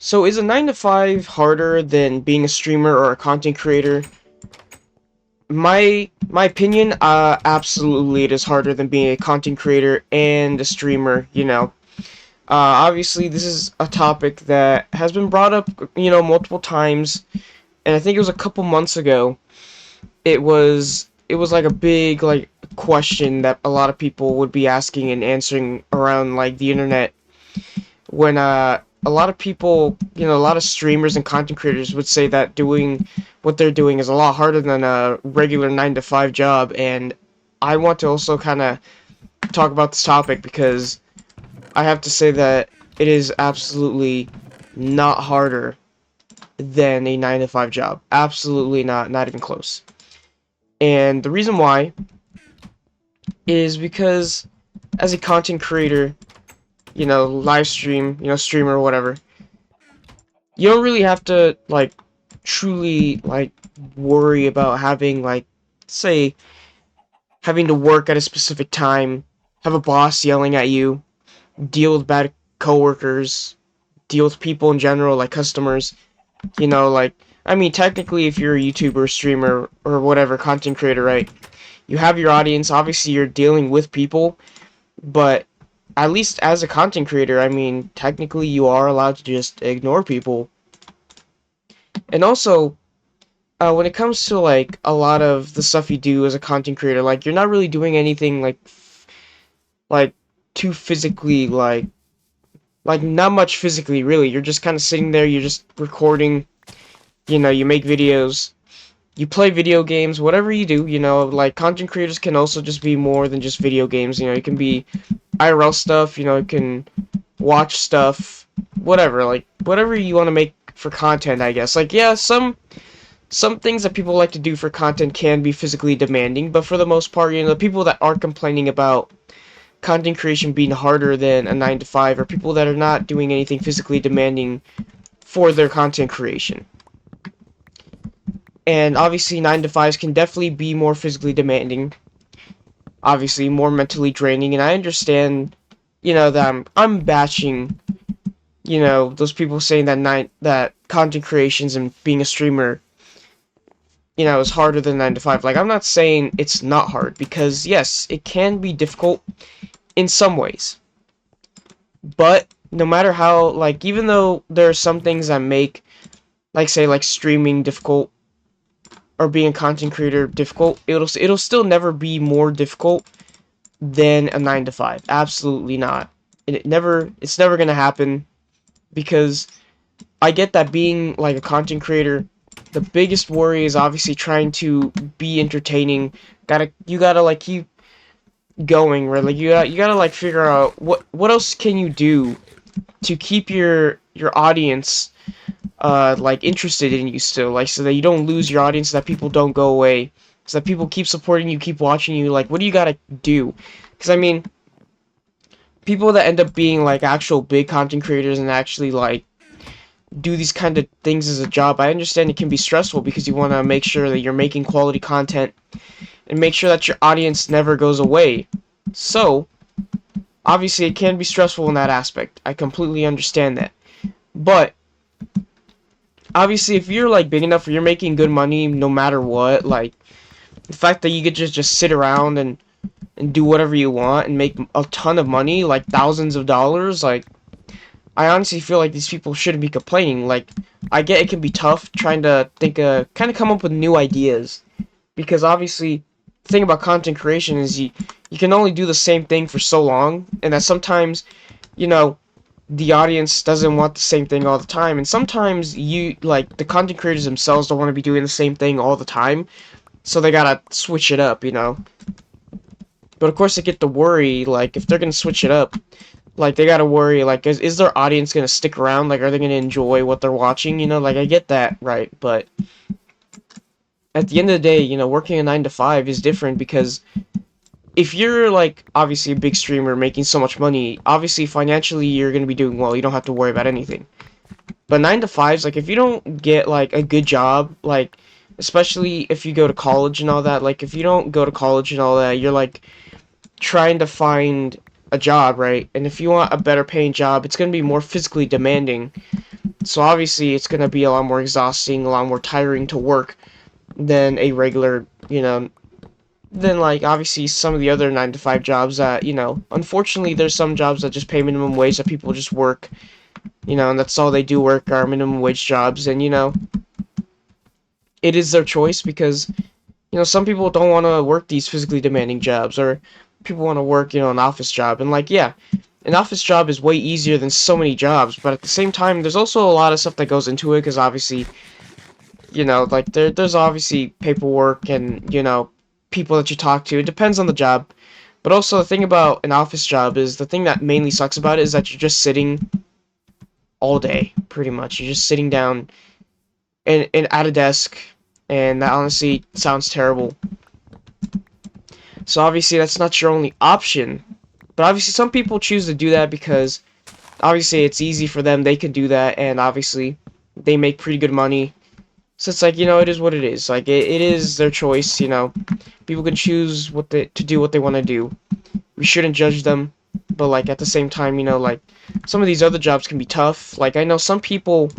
So is a 9 to 5 harder than being a streamer or a content creator? My opinion, absolutely it is harder than being a content creator and a streamer, Obviously this is a topic that has been brought up, multiple times, and I think it was a couple months ago. It was like a big like question that a lot of people would be asking and answering around like the internet when a lot of people, a lot of streamers and content creators would say that doing what they're doing is a lot harder than a regular 9 to 5 job. And I want to also kind of talk about this topic because I have to say that it is absolutely not harder than a 9 to 5 job. Absolutely not even close. And the reason why is because as a content creator, live stream, streamer, whatever, you don't really have to like truly like worry about having like, say, having to work at a specific time, have a boss yelling at you, deal with bad coworkers, deal with people in general like customers. Like, I mean, technically if you're a YouTuber, streamer, or whatever, content creator, right, you have your audience. Obviously you're dealing with people, but at least as a content creator, I mean, technically you are allowed to just ignore people. And also, when it comes to like a lot of the stuff you do as a content creator, like you're not really doing anything like too physically, like not much physically really. You're just kind of sitting there, you're just recording, you make videos, you play video games, whatever you do, like content creators can also just be more than just video games. It can be IRL stuff, you can watch stuff, whatever, like whatever you want to make for content, I guess. Like, yeah, some things that people like to do for content can be physically demanding, but for the most part, the people that are complaining about content creation being harder than a 9 to 5 are people that are not doing anything physically demanding for their content creation. And obviously 9 to 5s can definitely be more physically demanding, obviously more mentally draining, and I understand, that I'm bashing, those people saying that content creations and being a streamer, is harder than 9 to 5. Like, I'm not saying it's not hard, because yes, it can be difficult in some ways. But no matter how, like, even though there are some things that make, like, say, like streaming difficult or being a content creator difficult, it'll still never be more difficult than a 9 to 5. Absolutely not. And it's never going to happen, because I get that being like a content creator, the biggest worry is obviously trying to be entertaining. You gotta like keep going, right? Like you gotta like figure out what else can you do to keep your audience like interested in you still, like so that you don't lose your audience, so that people don't go away, so that people keep supporting you, keep watching you. Like, what do you gotta do? Because I mean, people that end up being like actual big content creators and actually like do these kind of things as a job, I understand it can be stressful because you want to make sure that you're making quality content and make sure that your audience never goes away. So, obviously it can be stressful in that aspect. I completely understand that. But obviously if you're like big enough, or you're making good money no matter what, like the fact that you could just sit around and do whatever you want and make a ton of money, like thousands of dollars, like I honestly feel like these people shouldn't be complaining. Like, I get it can be tough trying to kind of come up with new ideas, because obviously, the thing about content creation is you can only do the same thing for so long, and that sometimes, you know, the audience doesn't want the same thing all the time, and sometimes like, the content creators themselves don't want to be doing the same thing all the time, so they gotta switch it up. But of course, they get to worry, like, if they're gonna switch it up, like, they gotta worry, like, is their audience gonna stick around? Like, are they gonna enjoy what they're watching? Like, I get that, right? But at the end of the day, working a 9 to 5 is different, because if you're, like, obviously a big streamer making so much money, obviously financially you're gonna be doing well. You don't have to worry about anything. But 9 to 5s, like, if you don't get, like, a good job, like, especially if you go to college and all that, like, if you don't go to college and all that, you're, like, trying to find a job, right? And if you want a better paying job, it's going to be more physically demanding. So obviously it's going to be a lot more exhausting, a lot more tiring to work than a regular, than like obviously some of the other 9 to 5 jobs that, unfortunately there's some jobs that just pay minimum wage that people just work, and that's all they do, work are minimum wage jobs. And it is their choice because some people don't want to work these physically demanding jobs, or people want to work, an office job. And like, yeah, an office job is way easier than so many jobs, but at the same time, there's also a lot of stuff that goes into it, because obviously, like there's obviously paperwork and, people that you talk to. It depends on the job. But also the thing about an office job is the thing that mainly sucks about it is that you're just sitting all day, pretty much. You're just sitting down and at a desk, and that honestly sounds terrible. So obviously that's not your only option. But obviously some people choose to do that because obviously it's easy for them. They can do that, and obviously they make pretty good money. So it's like, it is what it is. Like, it is their choice. People can choose to do what they want to do. We shouldn't judge them. But like at the same time, like some of these other jobs can be tough. Like, I know some people,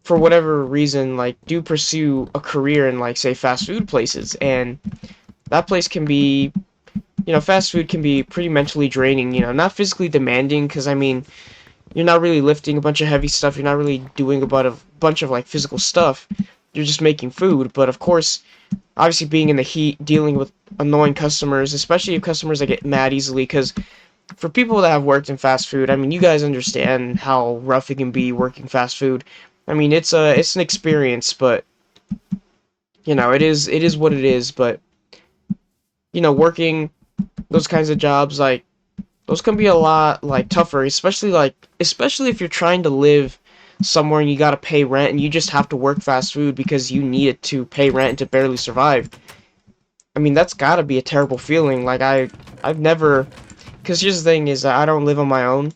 for whatever reason, like do pursue a career in, like, say, fast food places, and that place can be, fast food can be pretty mentally draining. Not physically demanding, because I mean, you're not really lifting a bunch of heavy stuff. You're not really doing a bunch of like physical stuff. You're just making food. But of course, obviously being in the heat, dealing with annoying customers, especially customers that get mad easily, because for people that have worked in fast food, I mean, you guys understand how rough it can be working fast food. I mean, it's an experience, but it is what it is. But working those kinds of jobs, like, those can be a lot, like, tougher, especially if you're trying to live somewhere and you gotta pay rent and you just have to work fast food because you need it to pay rent and to barely survive. I mean, that's gotta be a terrible feeling. Like, I've never, because here's the thing is that I don't live on my own.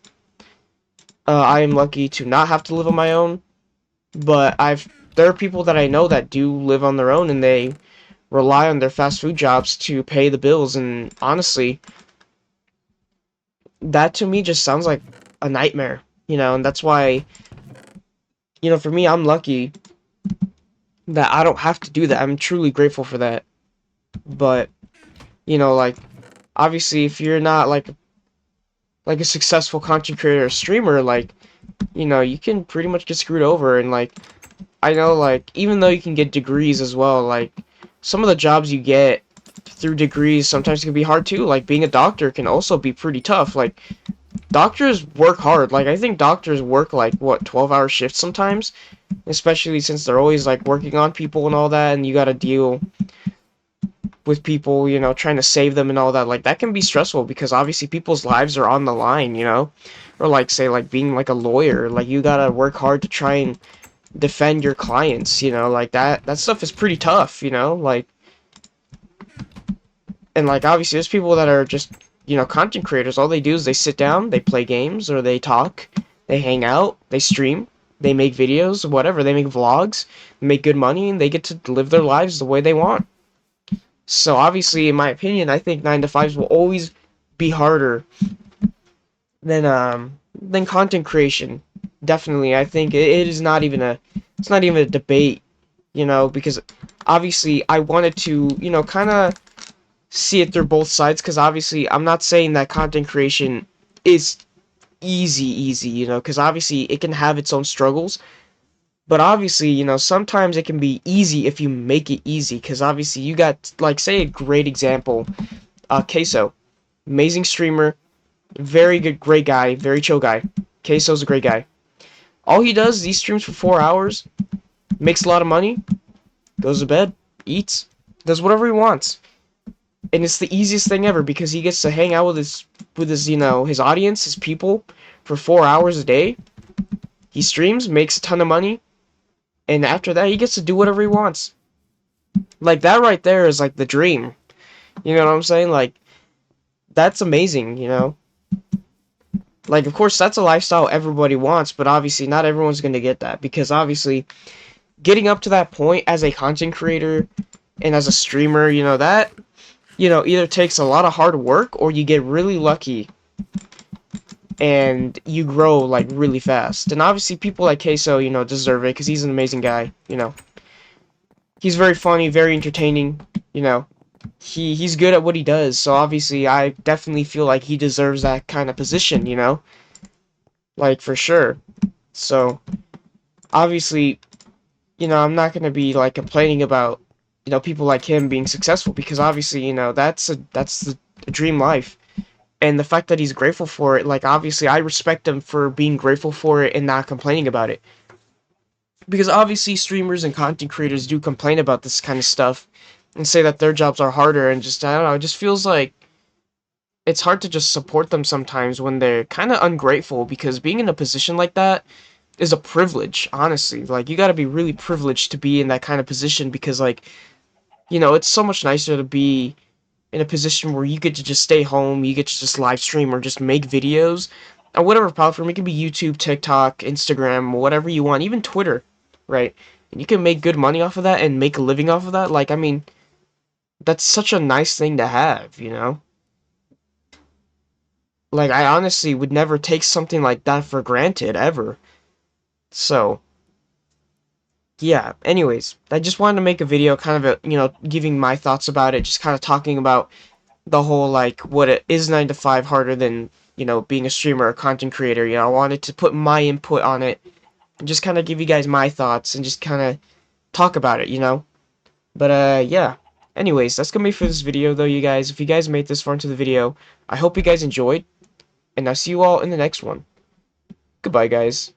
I am lucky to not have to live on my own, but there are people that I know that do live on their own, and they rely on their fast food jobs to pay the bills. And honestly, that to me just sounds like a nightmare, and that's why, for me, I'm lucky that I don't have to do that. I'm truly grateful for that. But, like, obviously, if you're not like a successful content creator or streamer, like, you can pretty much get screwed over. And like, I know, like, even though you can get degrees as well, like, some of the jobs you get through degrees sometimes can be hard too. Like, being a doctor can also be pretty tough. Like, doctors work hard. Like, I think doctors work, like, what, 12-hour shifts sometimes? Especially since they're always, like, working on people and all that, and you gotta deal with people, trying to save them and all that. Like, that can be stressful because obviously people's lives are on the line, Or, like, say, like, being, like, a lawyer. Like, you gotta work hard to try and defend your clients, Like, that stuff is pretty tough, Like, and, like, obviously there's people that are just, content creators. All they do is they sit down, they play games, or they talk, they hang out, they stream, they make videos, whatever. They make vlogs, make good money, and they get to live their lives the way they want. So obviously, in my opinion, I think 9 to 5s will always be harder than content creation. Definitely, I think it is not even it's not even a debate, because obviously I wanted to, kind of see it through both sides, because obviously I'm not saying that content creation is easy, because obviously it can have its own struggles. But obviously, sometimes it can be easy if you make it easy, because obviously you got, like, say, a great example, Queso, amazing streamer, very good, great guy, very chill guy. Queso's a great guy. All he does is he streams for 4 hours, makes a lot of money, goes to bed, eats, does whatever he wants. And it's the easiest thing ever because he gets to hang out with his his audience, his people, for 4 hours a day. He streams, makes a ton of money, and after that he gets to do whatever he wants. Like, that right there is like the dream. You know what I'm saying? Like, that's amazing. Like, of course, that's a lifestyle everybody wants, but obviously not everyone's going to get that, because obviously getting up to that point as a content creator and as a streamer, that, either takes a lot of hard work or you get really lucky and you grow like really fast. And obviously people like Queso, deserve it because he's an amazing guy. He's very funny, very entertaining. You know, he's good at what he does. So obviously I definitely feel like he deserves that kind of position. Like for sure. So obviously, I'm not gonna be like complaining about people like him being successful because obviously that's the dream life. And the fact that he's grateful for it, like obviously I respect him for being grateful for it and not complaining about it. Because obviously streamers and content creators do complain about this kind of stuff and say that their jobs are harder and just I don't know, it just feels like it's hard to just support them sometimes when they're kind of ungrateful because being in a position like that is a privilege, honestly. Like you got to be really privileged to be in that kind of position because like, it's so much nicer to be in a position where you get to just stay home, you get to just live stream or just make videos on whatever platform. It can be YouTube, TikTok, Instagram, whatever you want, even Twitter, right? And you can make good money off of that and make a living off of that. Like, I mean, that's such a nice thing to have. Like, I honestly would never take something like that for granted, ever. So, yeah, anyways, I just wanted to make a video kind of, giving my thoughts about it, just kind of talking about the whole like what it is 9 to 5 harder than being a streamer or content creator. I wanted to put my input on it and just kind of give you guys my thoughts and just kind of talk about it. But yeah, anyways, that's gonna be for this video though, you guys. If you guys made this far into the video, I hope you guys enjoyed, and I'll see you all in the next one. Goodbye, guys.